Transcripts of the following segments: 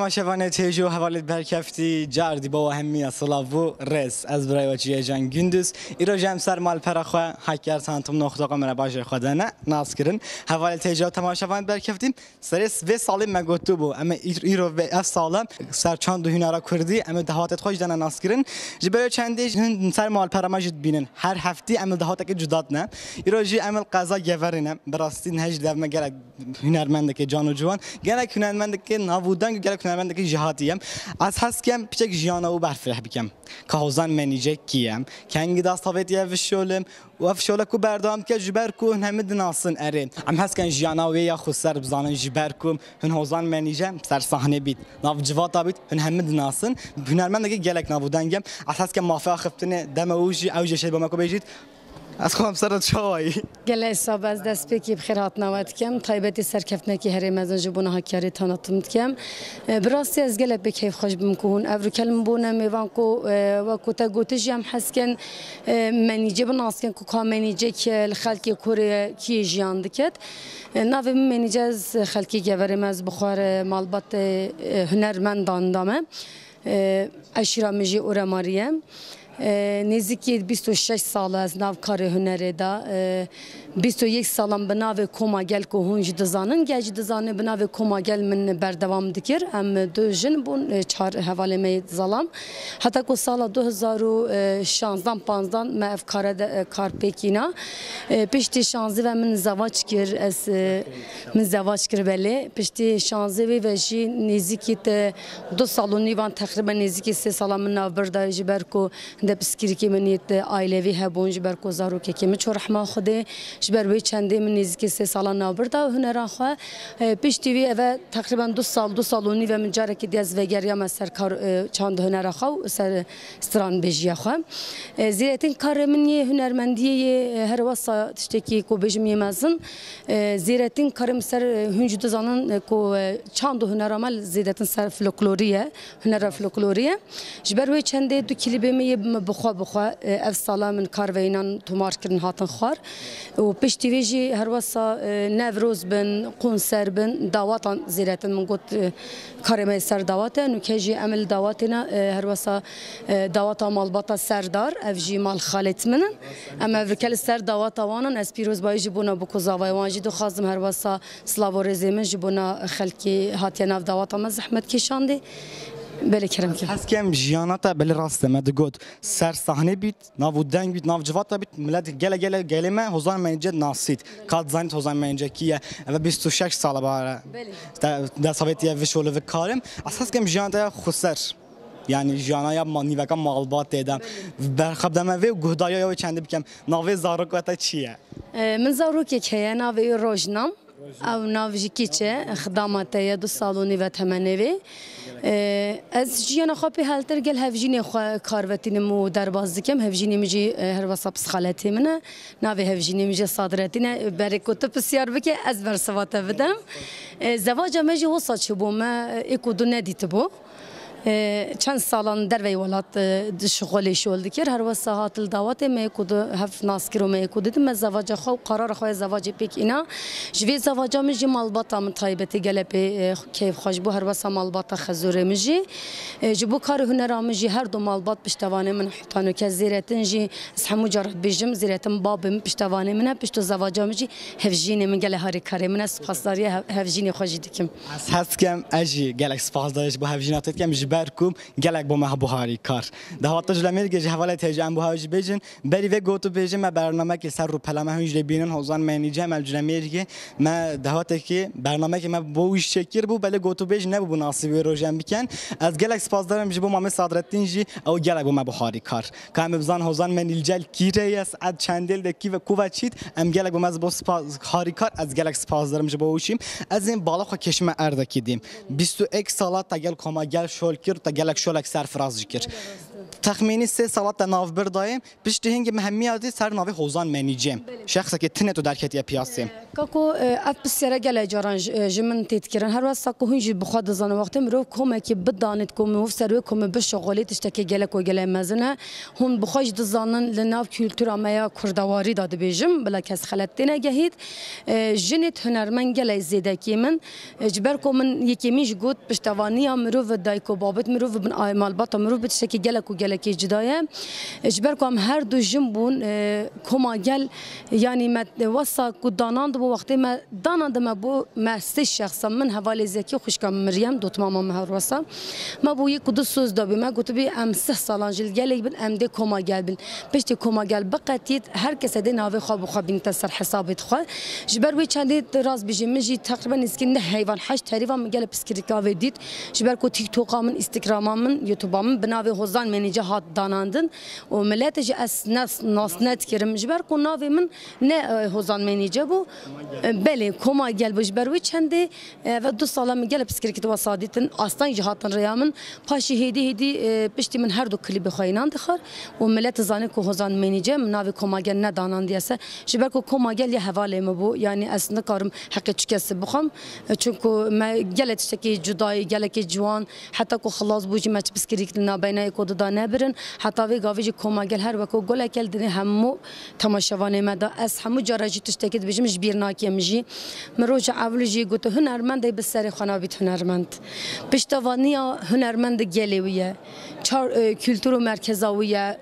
تماشاوان تیجو حوالت برکفتی جردی با همیه صلاو رس از برای وجه جان گندز ایرو جم سر مال پرخواه حکر سانتم نقطه قمر باجر خدانه ناس کردن حوالت تیجو تماشاوان برکفتیم سرس و سالی مگوتو بو اما ایرو و اف سالم سر چند دو هنارا کردی اما دهاتت خوش دنا ناس کردن جبرای چندیش سر مال پرماجد بینن هر هفته اما دهاتک جدات نه ایرو جی اما قضا گورینه براستین هج دم گرک هنرمند که جانو جوان گرک هنرمند که نابودن گرک هنرمند که جهاتیم از هست کم پیچک جیانا و برفره بکم که حوزان منیجه کیم کنگی دست هویتیه وشولم و فشوله کو بردام که جبر کو همه ناسن اره ام هست کن جیانا و یا خسر بزانن جبر کو هن حوزان منیجه سر صحنه بید ناف جواتا بید هن همه ناسن هنرمند که گرک نابودن کم از هست کم مافیا خفتنه دم اوجی اوجی شد با ما کو بیجید از خودم سرت شوی. گله صاحب از دست پیکی بخیرات نواد کم طیبتی سرکفت نکی هری مزن جبونه هکاری تانتمت کم براستی از گله بکیف خوش بمکون افرو کلم بونه میوان کو و کوتا گوتجی هم حسکن منیجه بناسکن کو کام منیجه که خالقی کوری کی جیان دکت ناوی منیجه از خالقی گوری مز بخار مالبات هنرمندان دامه اشرا مجی اورماریه نزدیکی 26 سال از ناو کار هنری دا 21 سالم به ناو کوماگل که هنج دزانن گج دزانه به ناو کوماگل من بردوام دکر ام دو جن بون چهار حواله می زلام حتی که سال 2016 15 ما اف کار پیکینا پشتی شانزی و من زواج کر از من زواج کر بله پشتی شانزی و جی نزدیکی 2 سال و نیوان تقریبا نزدیکی 3 سال من ناو برداری جبر کو دبسکری که منیت عائلوی هبون جبر کو زارو که کمی چور رحمه خوده جبر وی چنده من نزدیک 3 سال نابرده و هنران خواه پشتی وی اوه تقریبا 2 سال و نیو من جاره که دیز وگریا ما سر کار چند هنران خواه و سر ستران بجیا خواه زیرتین کار من یه هنرمندیه هر واسه تشتکی کو بجم یمازن زیرتین کارم سر هنج دزانن کو چند هنرامل زیرتین سر فلکلوریه هنر فلکلوریه جبر وی چنده دو کلیبه می بخوا اف سالا من کار وینان تومار کردن هاتن خوار و پشتی ویجی هر واسه نوروز بن قنصر بن دعواتان زیرتن من گفت کارم سر دعواته نکجی عمل دعواتنا هر واسه دعوات مالباتا سردار افجی مال خالت منن اما وکل سر دعوات وانن از پیروز بای جبونا بکوزاوای وانجی دو خازم هر واسه سلاو رزمن جبونا خلکی هاتینا دعوات ما زحمت کشانده بله کرم که هست کم جیاناتا بله راسته مد گود سر صحنه بیت ناو دنگ بیت ناو جواتا بیت ملت گله ما حوزان منجد ناسید کات زنیت حوزان منجد کیه و 26 سال باره در سویتیه وشول و کارم اساس کم جیاناتا خسر yani jana mani ve kam malbat dedem. Berxab deme ve guhdaya ya çende bikem nave zarok ve ta çiye. من زاروک که ناوی روزنام او ناوی کیچه خدمات یا 2 سالونی و تمنوی از جیان خوابی حالتر گل هفجینی کاروتین مو در باز کم هفجینی میجی هر وسط خالتی منه ناوی هفجینی میجی صادراتینه برای کتب بسیار بکه از برسوات بدم زواج میجی وسط شبوم اکودو ندیت بو چند سالان در وی ولات شغلی شول دکر هر واسه هاتل دعوت میکود هف ناسکرو میکود دم زواج خو قرار خو زواج پیک اینا جوی زواج میجی مالباتا من طایبتی گله کیف خوش بو هر واسه مالباتا خزوره میجی جبو کار هنر میجی هر دو مالبات پشتوانه من حتانو که زیرتن جی اسمو جرب بجم زیرتن بابم پشتوانه من پشتو زواج میجی هفجینی من گله هری کاری من سپاسداری هفجینی خوشی دکم از هست کم اجی گله سپاسداریش بو هفجینات کم برکوم گلک با مه بهاری کار دهات جلمه دیگه حواله تجمع بهاج بیجن بری و گوتو بیجن ما برنامه که سر رو پلمه هنج بینن حوزان منیجه مال جلمه دیگه ما دهات که برنامه که ما بوش شکر بو بله گوتو بیج نه بو ناصیب روزم بکن از گلک سپاس دارم جبو ما صادرتین جی او گلک با ما بهاری کار کام بزن حوزان منیجل کیره است اد چندل دکی و کوچید ام گلک با ما با سپاس هاری کار از گلک سپاس دارم جبو وشیم از این بالا خو کشمه اردا کدیم 21 سالات تا گل کما گل شول تا گلک شولک سرفراز ذکر تخمینی 3 سالات ناو بردایم پشت هنگ مهمیاتی سر ناوی حوزان منیجم شخص که تنه تو درکتی پیاسیم کاکو اف بسیار گله جاران جمن تذکرن هر وقت ساکو هنجی بخواد زن وقت مرو کم که بدانید کم و سروی کم بشغالی تشتکی گله کو گله مزنه هم بخواج دزانن لناف کلتور آمیا کردواری داده بیجم بلا کس خلطی نگهید جنت هنرمند گله زیده کی من جبر کو من یکی میش گود پشتوانی مرو و دایکو بابت مرو و بن آیمال بات مرو بتشتکی گله کو گله کی جدایه جبر کو هم هر دو جنبون کما گل یعنی مت وسا کدانان بو وقتی ما داناندم بو ما سه شخصا من حوالی زکی خوشکم مریم دوت ماما مهر وسا ما بو یک دو سوز دابی ما گفت بی ام 3 سالان جل گلی بن ام دی کما گل بن پشت کما گل بقتید هر کس دی ناوی خواب خوابین تسر حسابت خو جبر وی چندی راز بیجی مجی تقریبا اسکن حیوان حش تقریبا مگل پسکریکا ودید جبر کو تیک توک من اینستاگرام من یوتیوب من بناوی حوزان منیجه هات داناندن و ملت جی اس ناس نت کرم جبر کو ناوی من نه حوزان منیجه بو بله کما گل بوش بروی چنده و 2 سال مگل پسکریکت وسادیتن اصلا جهاتن ریامن پاشی هدی پشتی من هر دو کلیپ خوینان دخار و ملت زانه کو حوزان منیجه ناوی کما گل ندانان دیسه جبر کو کما گل یه حواله مبو یعنی اصلا کارم حق چکس بخوام چونکو ما گلت شکی جدای گلک جوان حتی کو خلاص بوجی مچ پسکریکت نابینای کو دانه برن حتی وی گاوی کما گل هر وکو گل کل دنه همو تماشاوانه مدا از همو جاراجی تشتکید بجم جبیر ناکیم جی مروج اولجی گوت هنرمند به سر خنابیت هنرمند پشتوانیا هنرمند گلیویه چار کلتور مرکزاویه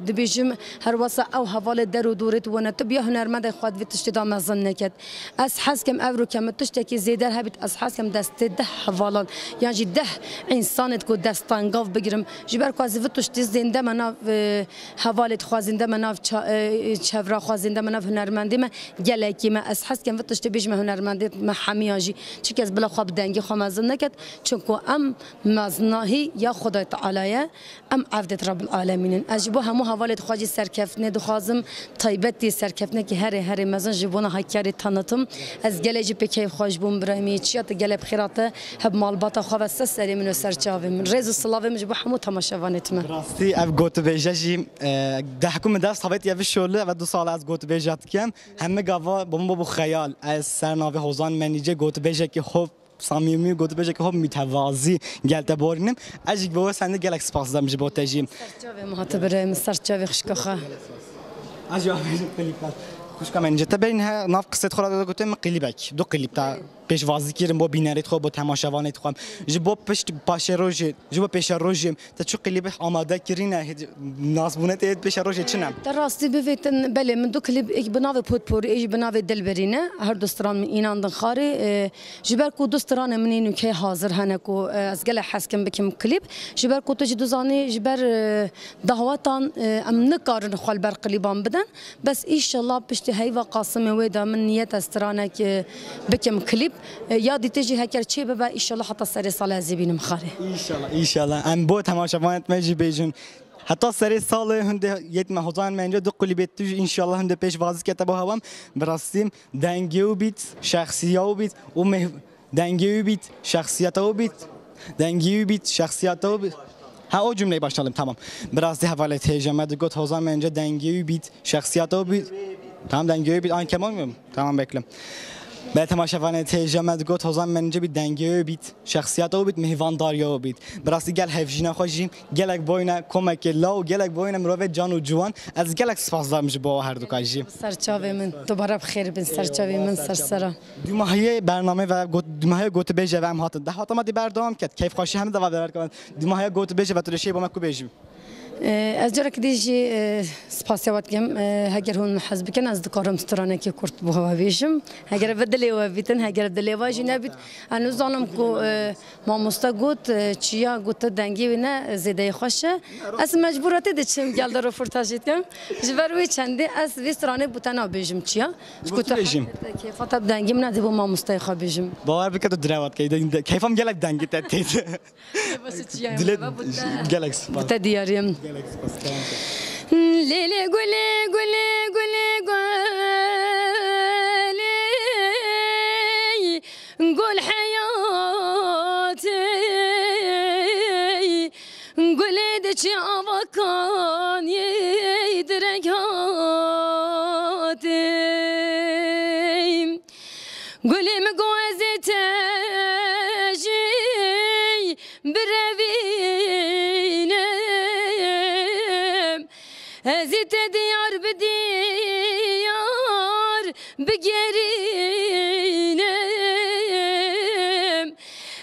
دبیجم هر واسه او حواله در و دورت و نتبیا هنرمند خود و تشتدا مزن نکد از حس کم اورو کم تشتکی زیدر هبیت از حس کم دست ده حوالان یعنی ده انسانت کو دستان گاو بگیرم جبر کو از و تشتی زنده مناف حوالت خوازنده مناف چورا خوازنده مناف هنرمندی ما گلکی ما از حس کم و تشتی بیج ما هنرمندی ما حمیاجی چی از بلا خواب دنگی خو مزن نکد چونکو ام مزناهی یا خدای تعالی ام عبدت رب العالمین اجبو همو حوالت خواجی سرکفنه دخوازم طیبتی سرکفنه که هر مزن جبونا هکاری تنتم از گلجی پکی خوش بوم برایمی چیات گلب خیراته هب مالباتا خواب سری من و سرچاوی من رز صلاوی مجبو همو تماشاوانت من راستی اف گوت بیجی دهکم دست حویت یه شغله و 2 سال از گوت بیجات کم همه گاوا بوم خیال از سرناوی حوزان منیجه گوت بیجه که خوب صمیمی گوت بیجه که خوب متوازی گلت بارینم اجیک به واسه گلک سپاس دم جبوت تجیم سرچاوی مهاتبره سرچاوی خشکخه اجاوی کلیپات خوش کم اینجا تبین ها ناف قصه خورده گفتم قلیبک 2 قلیب تا پیش وازی کردم با بینریت خوب با تماشاوانیت خوب جبو پشت پاش روز جبو پیش روز تا چو قلیب آماده کردین ناس بونت اید پیش روز چنم در راستی بفیتن بله من 2 کلیپ ایک بناوی پودپوری ایک بناوی دلبرینه هر دوستران من اینان خاری جبر کو دوستران من اینو که حاضر هنه کو از گله حسکم بکم کلیپ جبر کو تو جدوزانی جبر دعوتان ام نکارن خال بر قلیبان بدن بس ان شاء الله پشت هیوا قاسم ویدا من نیت استرانه که بکم کلیپ یادی تجی هکر چی ببا ان شاء الله حتی سری سال زیبینم خاره ان شاء الله ام بو تماشاوانت مجی بیجن حتی سری سال هنده یت مهوزان منجا 2 قلیبت تو ان شاء الله هنده پیش وازی کتا با هوام براستیم دنگیو بیت شخصیاو بیت و دنگیو بیت شخصیتاو بیت دنگیو بیت شخصیتاو بیت ها او جمله başlayalım tamam biraz daha havalet heyecanlı got hozan bence dengeyi bit şahsiyatı bit tamam dengeyi bit an kemal mı tamam bekle به تماشاوانه تهجمت گفت هزار منجه بی دنگه بیت شخصیت او بیت مهوانداریا بیت براستی گل هفجینا خوشیم گلک باینه کمک لاو گلک باینه مروه جان و جوان از گلک سپاس دارم با هر دو کاجی سرچاوی من دوباره بخیر بین سرچاوی من سرسرا دو ماهی برنامه و دو ماهی گوت بیجه و هم هاتن ده هاتم دی بردام کرد کیف خوشی همه دوا بر کردن دو ماهی گوت بیجه و تو رشی با مکو بیجیم از جرا که دیجی سپاسیات کم هگر هون حزب کن از دکارم سترانه که کرد بوها بیشم هگر بدلی و بیتن هگر بدلی واجی نبید انو زانم کو ما مستقود چیا گوت دنگی و نه زیده خوشه از مجبورات دیشم گل دارو فرتاشید کم جبروی چنده از وسترانه بوتنا بیشم چیا گوت بیشم کیفات دنگی من دیو ما مستخا بیشم باور بکرد دروات که کیفم گلک دنگی تدید دلت گلک بوت دیاریم لیلی گلی گلی گلی گلی گل حیاتی گلی دچی آوکا مگوزتجی بروینم ازیت دیار بدیار بگرینم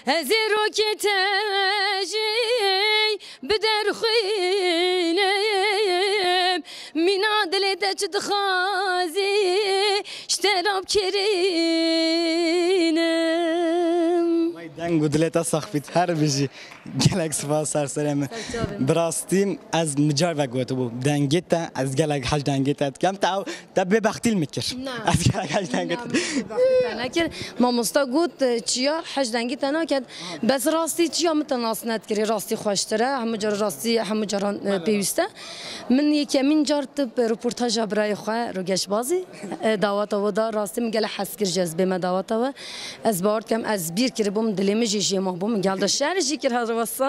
ازی روکتجی بدرخینم مینا دلت تدخازی اشتراب کرینم دنگ و دلتا سخفیت هر بیجی گلک سپاس سرسرم براستیم از مجار و گوتو بو دنگت از گلک حج دنگت کم تا به بختیل میکر از گلک حج دنگت نکر ما مستا گوت چیا حج دنگت نکرد بس راستی چیا متناسنت کری راستی خوشتره هم جار راستی هم جاران پیوسته من یکمین جارت رپورتاج برای خو رو گش بازی دعوت و دا راستی مگل حسکر جذبه ما دعوت و از بارد کم از بیر کر بوم دلیم جیجی ما بوم گل شهر جی کر هر واسه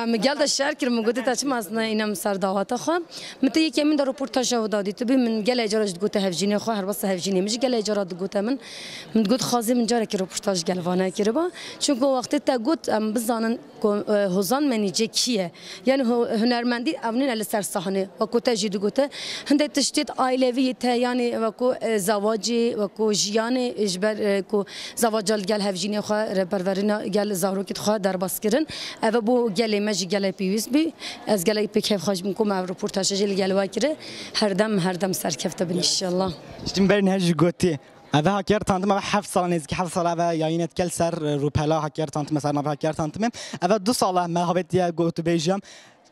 مگل شهر کر مگوده تا چه مازن اینم سر دعوت خو مت یکمین در رپورتاج و دادی تو بی من گل اجارش گوته هفجینی خو هر واسه هفجینی مش گل اجارات گوته من گوت خازی من جاره که رپورتاج گلوانه کر با چون وقتی تا گوت بزنن هوزان منیجه کیه یعنی هنرمندی اونین علی سر صحنه و کو تجید گوته هنده تشتیت عائلوی ته یعنی و کو زواجی و کو جیان اجبر کو زواجال گل هفجینی خو پرورینا گل زاروکت خو در باس کرن و بو گل مج گل پیوس بی از گل پیک خوش بکم او رپورتاج گل واکره هر دم سرکفته بن ان شاء الله اشتم برن هج گوتی هذا هاكر تانتم هذا 7 سال نزدیک 7 سال هذا یاینت کل سر روپلا هاكر تانتم مثلا هاكر تانتم هذا 2 سال ما هبت یا گوت بیجام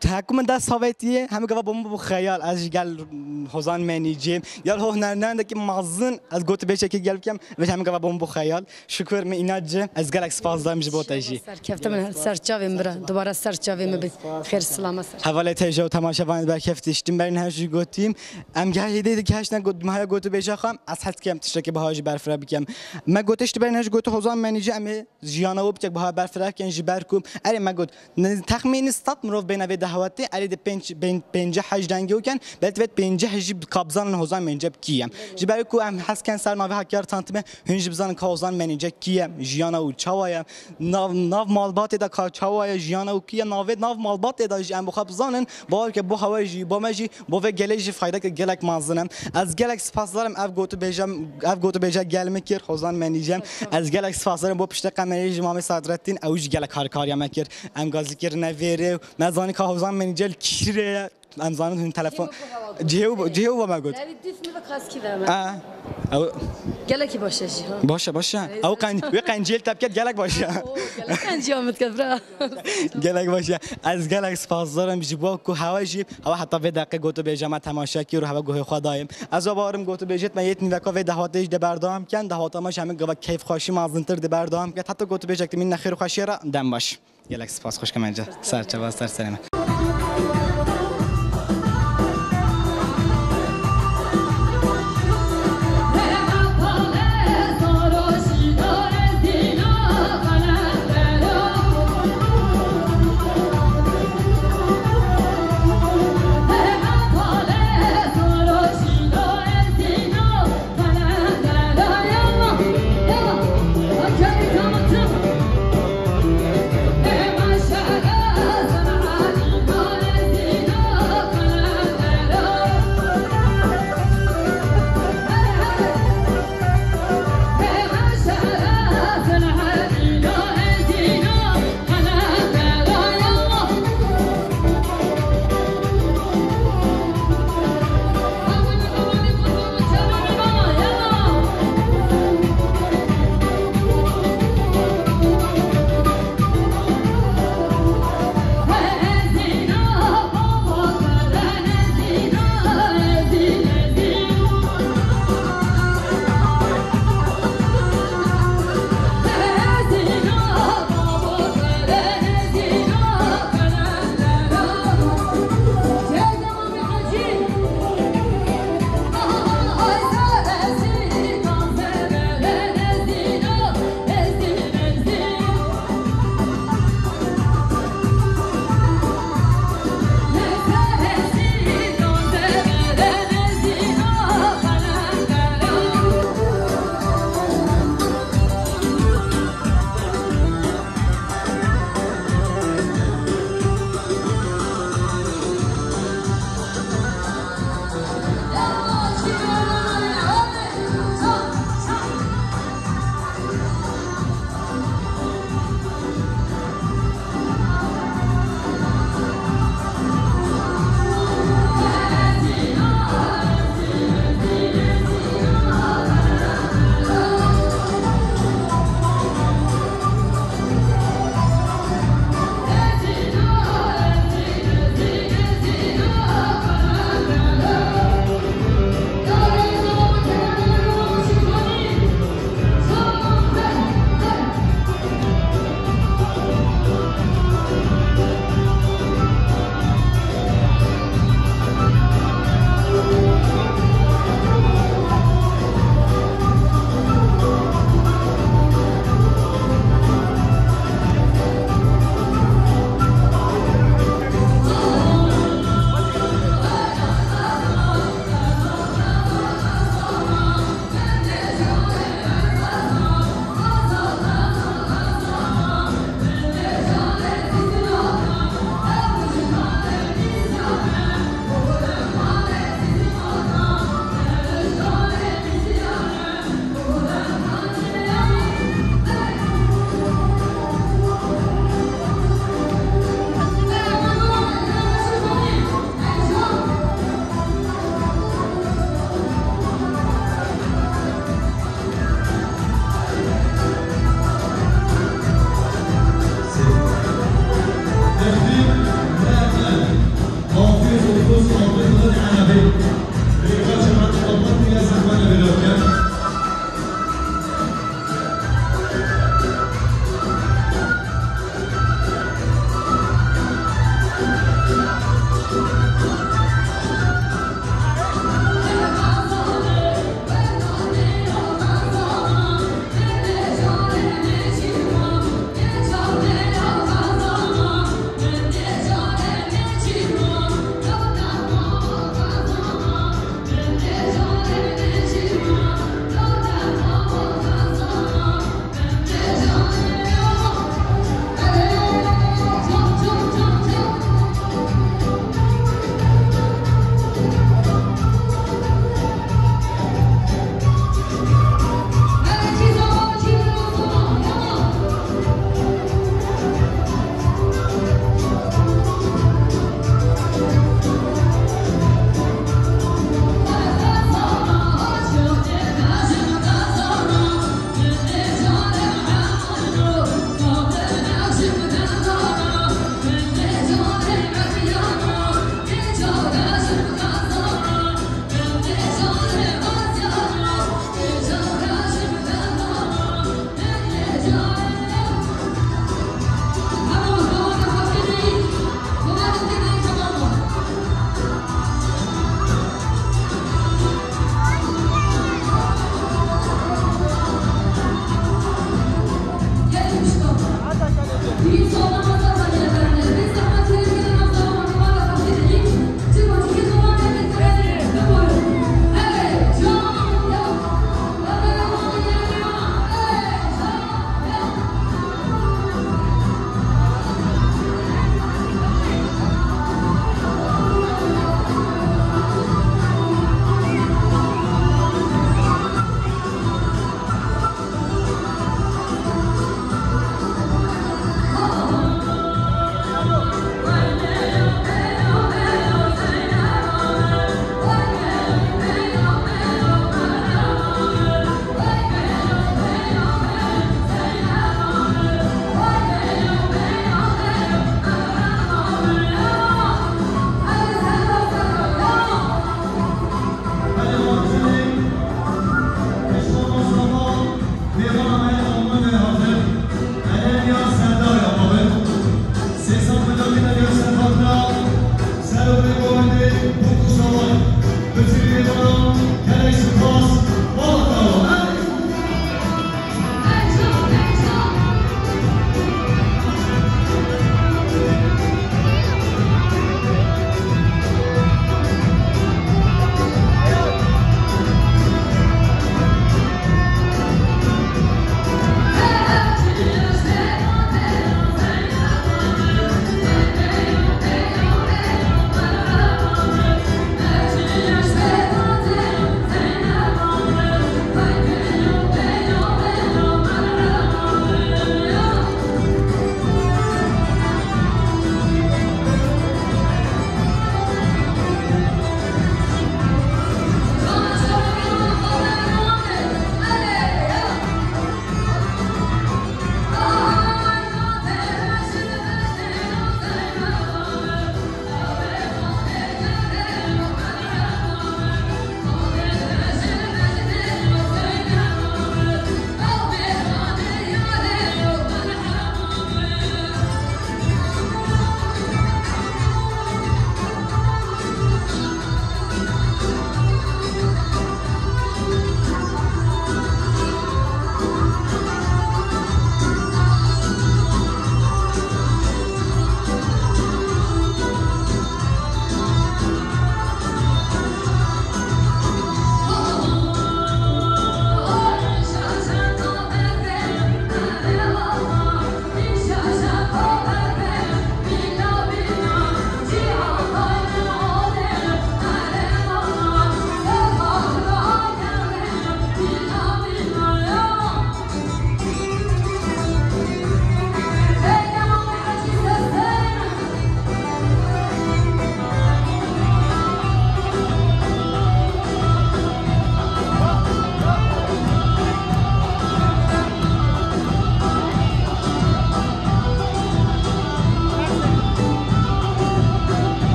تحكم دست هویتیه همه گفت بوم خیال از گل حوزان منیجیم یا هو هنرنده که مازن از گوت بیشه که گل کم و همه گفت بوم خیال شکر می ایناج از گلک سپاس دارم جبو تاجی سرکفته من سرچاویم برا دوباره سرچاویم بی خیر سلامت حواله تاجی و تماشاوان برکفتشتیم برین هرچی گوتیم ام گهیده که هشت نگوت ما گوت بیشه خام از حد کم تشتکی بهاج برفرا بکم ما گوتشت برین هرچی گوت حوزان منیجی ام جیانا و بچک بها برفرا کن جبرکم اری ما گوت تخمین استاد مروف بین دهواتی علی د پنج حج دنگی و کن بلت پنج حج قبضان حوزان منجب کیم جبر کو ام حس کن سر ناوی هکر تانتم هنج بزن حوزان منجب کیم جیانا و چاوایا ناو مالبات دا کا چاوایا جیانا و کیا ناو مالبات دا ام بخبزانن با که بو هواجی با مجی بو و گلج فایده که گلک مازنم از گلک سپاس دارم اف گوتو بیجا گل میکر حوزان منیجم از گلک سپاس دارم با پشت قمری امام صدرالدین اوج گلک کاریا میکر ام گازی کر نویره مزانی که حوزان منیجل کیره ام زانن هن تلفن جیو با ما گفت او گلکی باشه او قنجیل تبکت گلک باشه قنجی آمد که برا گلک باشه از گلک سپاس دارم جیبا کو هواجی هوا حتی به دقیقه گوتو بیجام تماشا کی رو هوا گوه خدایم از بارم گوتو بیجت من یت نیوکا و دهاتش ده بردام کن دهاتماش همه گوا کیف خوشی مازنتر ده بردام که حتی گوتو بیجت من نخیر خوشی را دم باش گلک سپاس خوش کمنجا سر چه سر سلامت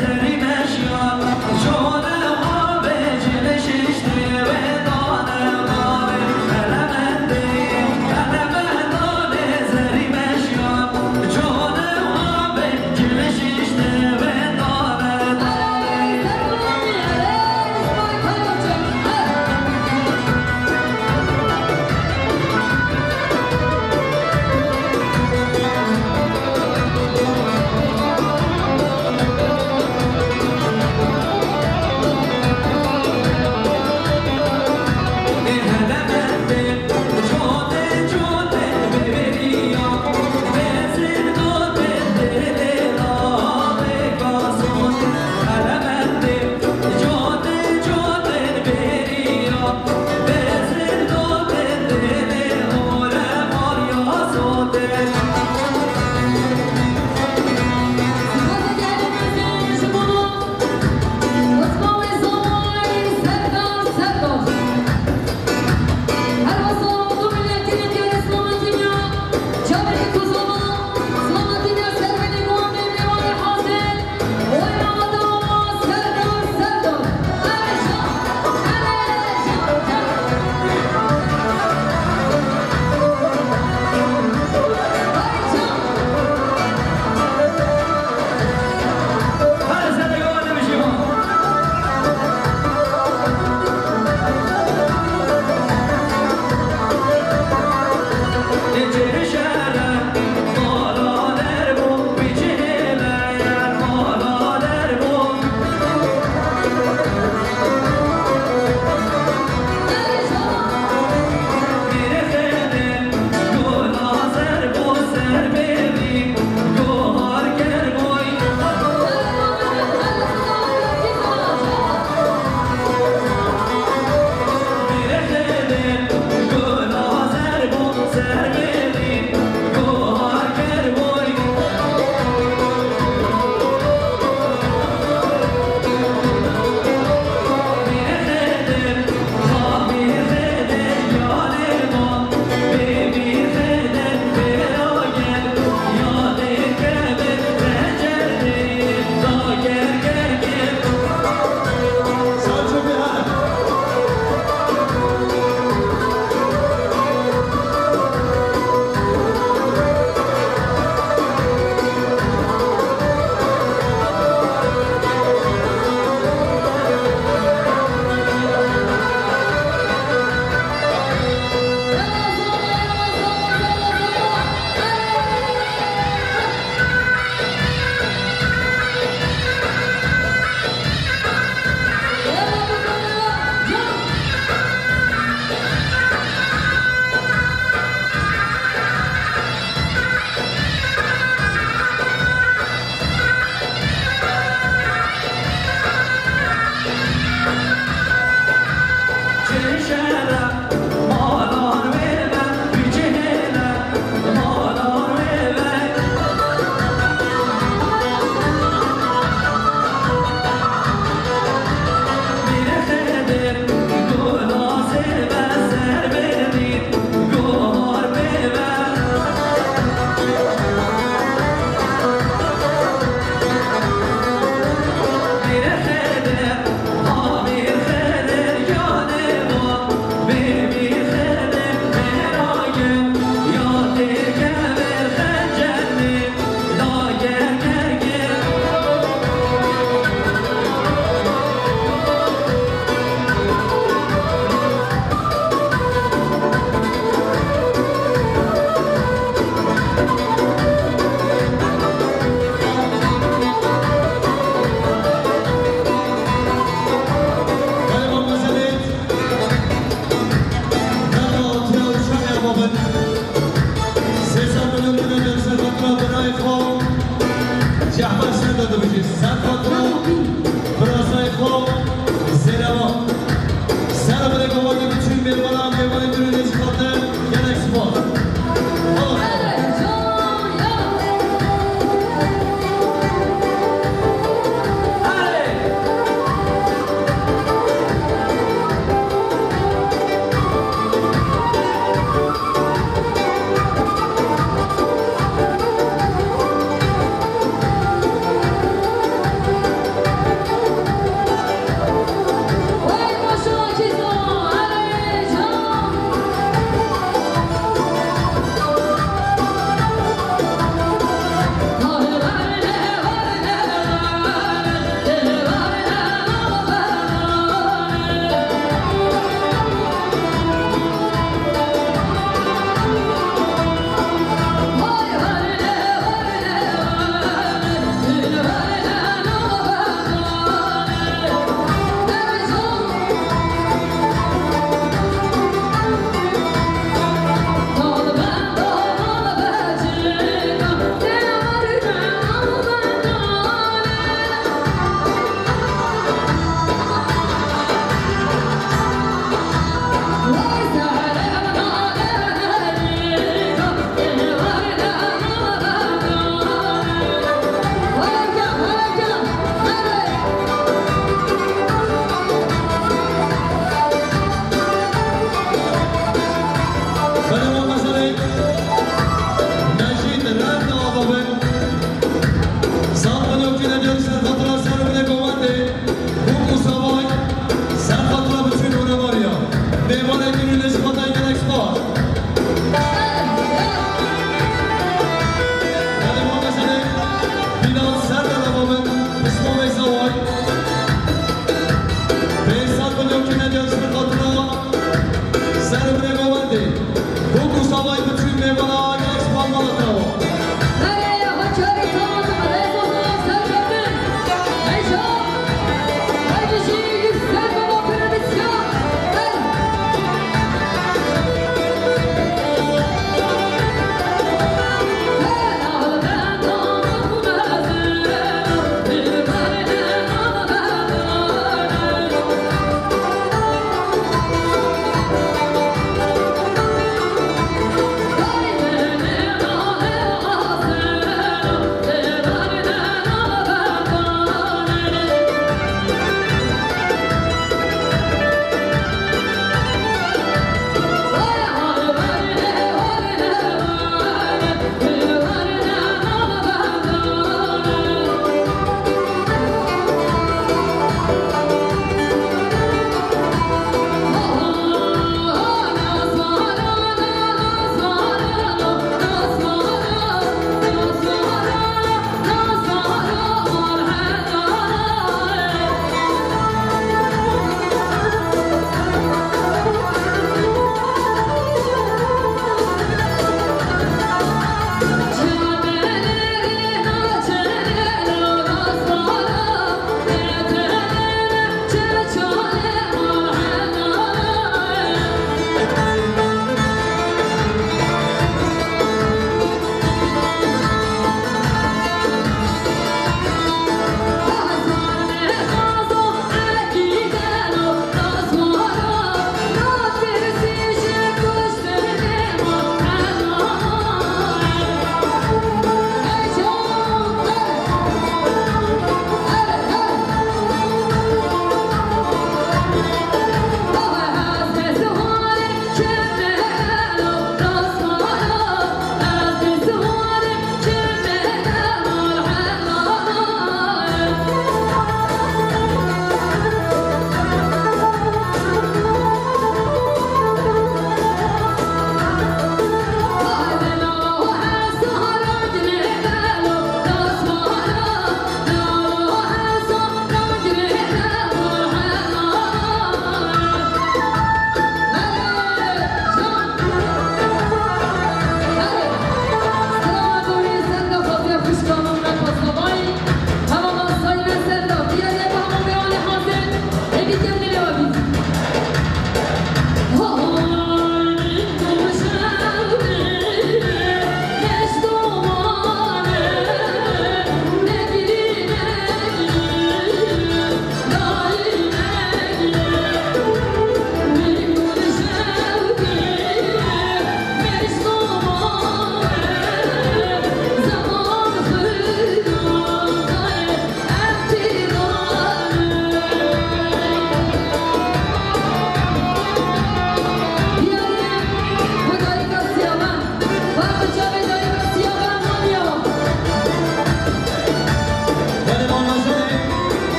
Zerime رهبر سر داده باشید سرکات رو براسای خوب زیرما سر بده گواده بچین میرمانم میمانی درون از خاطر یک سپاس Serdar babamın İsmail Savoy